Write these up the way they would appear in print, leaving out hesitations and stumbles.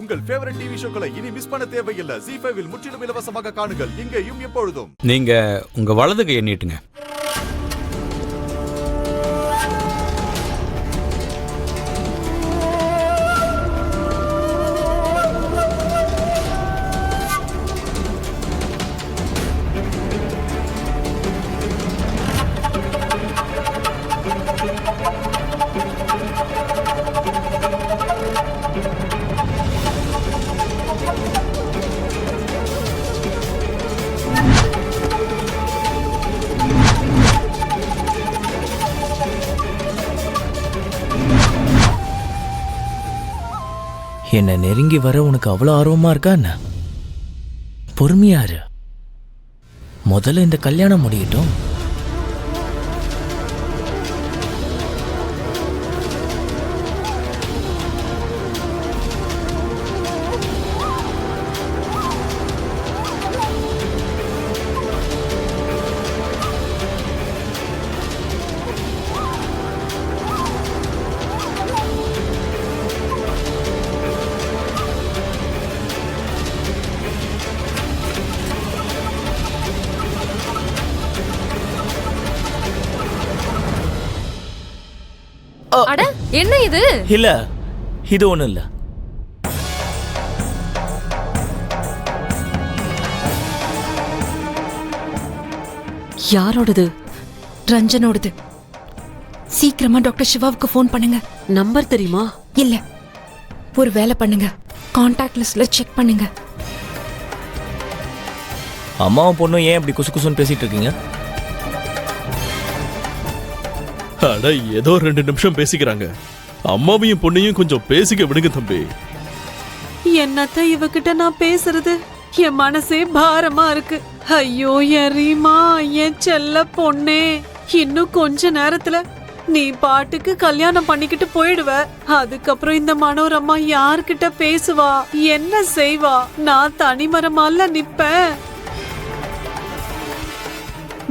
உங்கள் favourite TV ஷோக்களை இனி miss பண்ண தேவையில்லை. ZEE5 இல் முற்றிலும் இலவசமாக காணுங்கள், இங்கேயும் எப்பொழுதும். நீங்க உங்க வலது கையை நீட்டுங்க. என்ன நெருங்கி வர உனக்கு அவ்வளோ ஆர்வமா இருக்கா என்ன? பொறுமையாரு, முதல்ல இந்த கல்யாணம் முடியட்டும். அட என்ன இது? இல்ல, இது ஒண்ணும் இல்ல. யாரோடது? ரஞ்சனோடது. சீக்கிரமா டாக்டர் சிவாவுக்கு ஃபோன் பண்ணுங்க. நம்பர் தெரியுமா? இல்ல, ஒரு வேலை பண்ணுங்க, கான்டாக்ட் லிஸ்ட்ல செக் பண்ணுங்க. அம்மாவும் பொண்ணும் ஏன் இப்படி குசு குசுன்னு பேசிட்டு இருக்கீங்க? அட ஏதோ 2 நிமிஷம் பேசிக்கிறாங்க. அம்மாவையும் பொண்ணையும் கொஞ்சம் பேசிக்க விடுங்க தம்பி. என்னத்த இவகிட்ட நான் பேசுறது? என் மனசே பாரமா இருக்கு. ஐயோ என் ரீமா, என் செல்ல பொண்ணே, இன்னும் கொஞ்ச நேரத்துல நீ பாட்டுக்கு கல்யாணம் பண்ணிக்கிட்டு போயிடுவ. அதுக்கப்புறம் இந்த மனோரமா யார்கிட்ட பேசுவா, என்ன செய்வா? நான் தனிமரமால நிப்பேன்.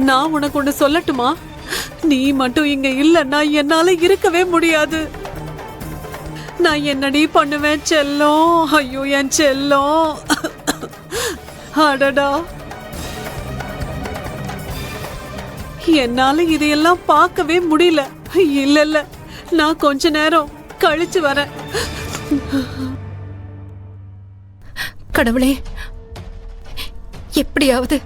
நான் உனக்கு ஒண்ணு சொல்லட்டுமா? நீ மட்டும் இங்க இல்லன்னா என்னால இருக்கவே முடியாது. நான் என்னடி பண்ணுவேன் செல்லம்? ஐயோ என் செல்லம், அடடா, என்னால இதையெல்லாம் பார்க்கவே முடியல. இல்ல இல்ல, நான் கொஞ்ச நேரம் கழிச்சு வரேன். கடவுளே, எப்படியாவது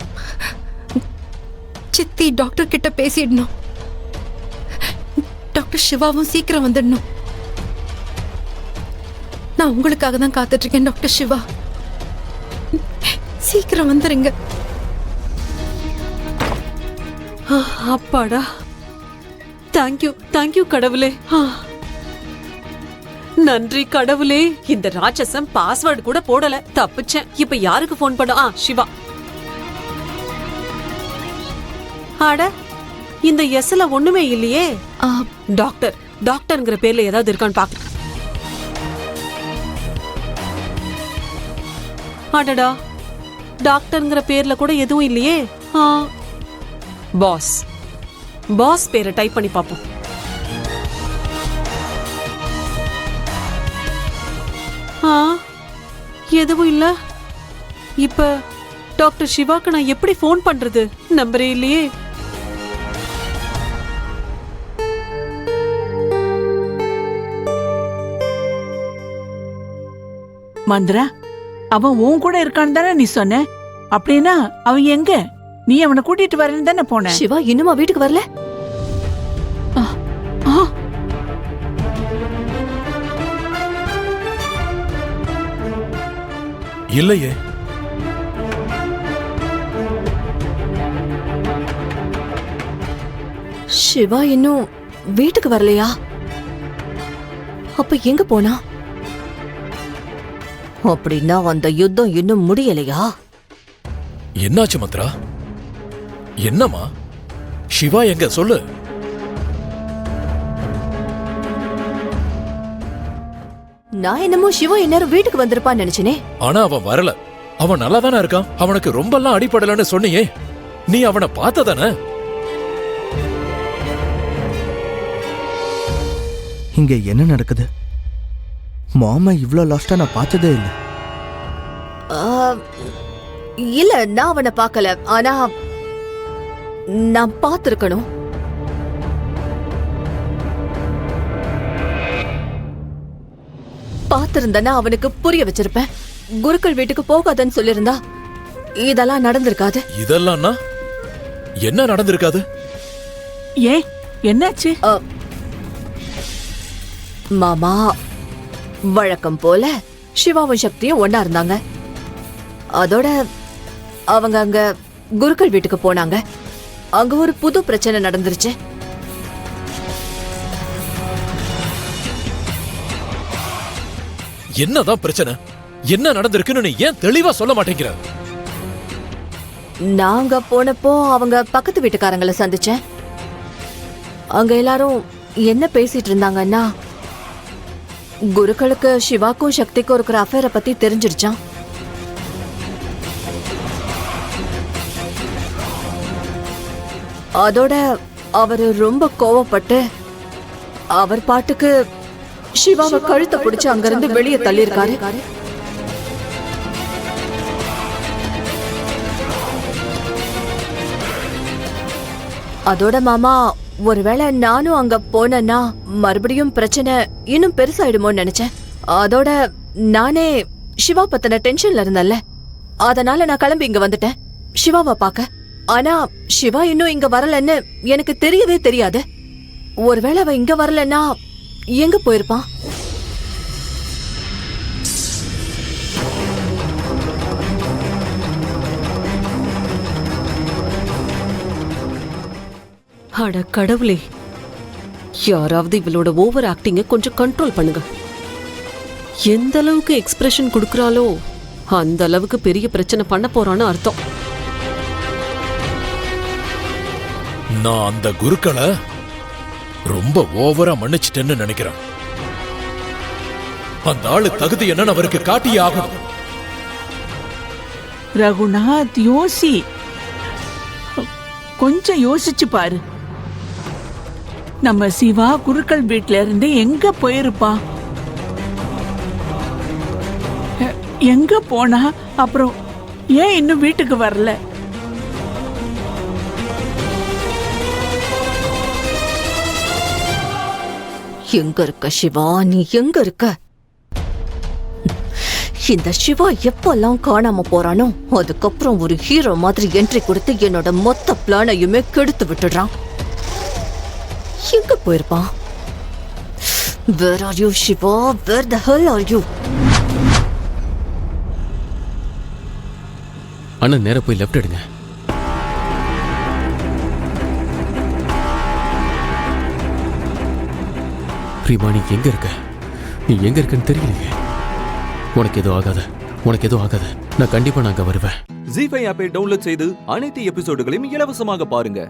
சித்தி டாக்டர் கிட்ட பேசிடணும். டாக்டர் சிவாவும் சீக்கிரம் வந்துடணும். நான் உங்களுக்காக தான் காத்துட்டு இருக்கேன் டாக்டர் சிவா. சீக்கிரம் வந்துருங்க. அப்பாடா, தேங்க்யூ தேங்க்யூ கடவுளே. நன்றி கடவுளே. இந்த ராட்சசம் பாஸ்வேர்டு கூட போடல, தப்பிச்சேன். இப்ப யாருக்கு போன் பண்ண? சிவா. அட, இந்த எஸ்ல ஒண்ணுமே இல்லையே. டாக்டர் டாக்டர்ங்கிற பேர்ல ஏதாவது இருக்கான்னு பாக்க. அடடா, டாக்டர்ங்கிற பேர்ல கூட எதுவும் இல்லையே. பாஸ் பாஸ் பேரை டைப் பண்ணி பாப்போம். எதுவும் இல்ல. இப்ப டாக்டர் சிவாக்கு நான் எப்படி போன் பண்றது? நம்பரே இல்லையே. மந்திரா, அவன் உன் கூட இருக்கான்னு தானே நீ சொன்ன? அப்படின்னா அவன் எங்க? நீ அவனை கூட்டிட்டு வரேன்னு தானே போன? சிவா இன்னுமா வீட்டுக்கு வரல? இல்லையே. சிவா இன்னும் வீட்டுக்கு வரலையா? அப்ப எங்க போனா? அப்படின்னா அந்த யுத்தம் இன்னும் முடியலையா? என்னாச்சு மந்த்ரா? என்னம்மா? சிவா எங்க சொல்லு? நான் என்னமோ சிவா இந்நேரம் வீட்டுக்கு வந்திருப்பான்னு நினைச்சனே. ஆனா அவன் வரல. அவன் நல்லா தானே இருக்கான். அவனுக்கு ரொம்ப எல்லாம் அடிபடலன்னு சொன்னியே, நீ அவனை பார்த்ததானே? இங்க என்ன நடக்குது? மாமா இவ்வளோ லாஸ்டா நான் பார்த்ததே இல்லை. ஆ, இல்ல நான் அவனை பார்க்கல. ஆனா நான் பார்த்திருக்கணும். பார்த்திருந்தனா அவனுக்கு புரிய வச்சிருப்பேன். குருக்கள் வீட்டுக்கு போகாதன்னு சொல்லிருந்தா இதெல்லாம் நடந்திருக்காது. இதெல்லாம்னா என்ன நடந்திருக்காது? ஏன் என்னாச்சு? மாமா, வழக்கம் போல சிவாவும் சக்தியும் ஒன்னா இருந்தாங்க. அதோட அவங்க அங்க குருக்கள் வீட்டுக்கு போனாங்க. அங்க ஒரு புது பிரச்சனை நடந்துருச்சு. என்னதான் பிரச்சனை? என்ன நடந்திருக்குன்னு நீ ஏன் தெளிவா சொல்ல மாட்டேங்கிற? நாங்க போனப்போ அவங்க பக்கத்து வீட்டுக்காரங்களை சந்திச்சேன். அங்க எல்லாரும் என்ன பேசிட்டு இருந்தாங்கன்னா, குருக்களுக்கு சிவாக்கும் சக்திக்கும் இருக்கிற அஃபேரை பத்தி தெரிஞ்சிருச்சான். அதோட அவரு ரொம்ப கோவப்பட்டு அவர் பாட்டுக்கு சிவாவை கழுத்தை பிடிச்சு அங்கிருந்து வெளியே தள்ளியிருக்காரு. அதோட மாமா, ஒருவேளை நானும் அங்க போனேன்னா மறுபடியும் பிரச்சனை இன்னும் பெருசாயிடுமோன்னு நினைச்சேன். அதோட நானே சிவா பத்தின டென்ஷன்ல இருந்தேன்ல, அதனால நான் கிளம்பி இங்க வந்துட்டேன் சிவாவை பார்க்க. ஆனா சிவா இன்னும் இங்க வரலன்னு எனக்கு தெரியவே தெரியாது. ஒருவேளை அவ இங்க வரலன்னா எங்க போயிருப்பான்? அட கடவுளே, யாராவது இவளோட ஓவர் ஆக்டிங்க கொஞ்சம் கண்ட்ரோல் பண்ணுங்க. எந்த அளவுக்கு எக்ஸ்பிரஷன் கொடுக்கறாளோ அந்த அளவுக்கு பெரிய பிரச்சனை பண்ண போறான்னு அர்த்தம். நான் அந்த குருக்களை ரொம்ப ஓவரா மன்னிச்சிட்டேன்னு நினைக்கிறேன். அந்த ஆளு தகுதி என்னன்னு அவருக்கு காட்டியே ஆகணும். ரகுநாத், யோசி, கொஞ்சம் யோசிச்சு பாரு. நம்ம சிவா குருக்கள் வீட்ல இருந்து எங்க போயிருப்பா? எங்க போனா? அப்புறம் ஏன் இன்னும் வீட்டுக்கு வரல? எங்க இருக்க சிவா? நீ எங்க இருக்க? இந்த சிவா எப்பெல்லாம் காணாம போறானோ அதுக்கப்புறம் ஒரு ஹீரோ மாதிரி என்ட்ரி கொடுத்து என்னோட மொத்த பிளானையுமே கெடுத்து விட்டுடுறான். எங்க போயிருப்பான்? Where are you, Shiva? Where the hell are you? அண்ணன் நேரா போய் லெஃப்ட் எடுங்க. பிரியமா, நீ எங்க இருக்க? நீ எங்க இருக்கன்னு தெரியலையே. உனக்கு எதுவும் ஆகாத, உனக்கு எதுவும் ஆகாத. நான் கண்டிப்பா நாங்க வருவேன். ஜீ5 ஆப்பை டவுன்லோட் செய்து அனைத்து எபிசோடுகளையும் இலவசமாக பாருங்க.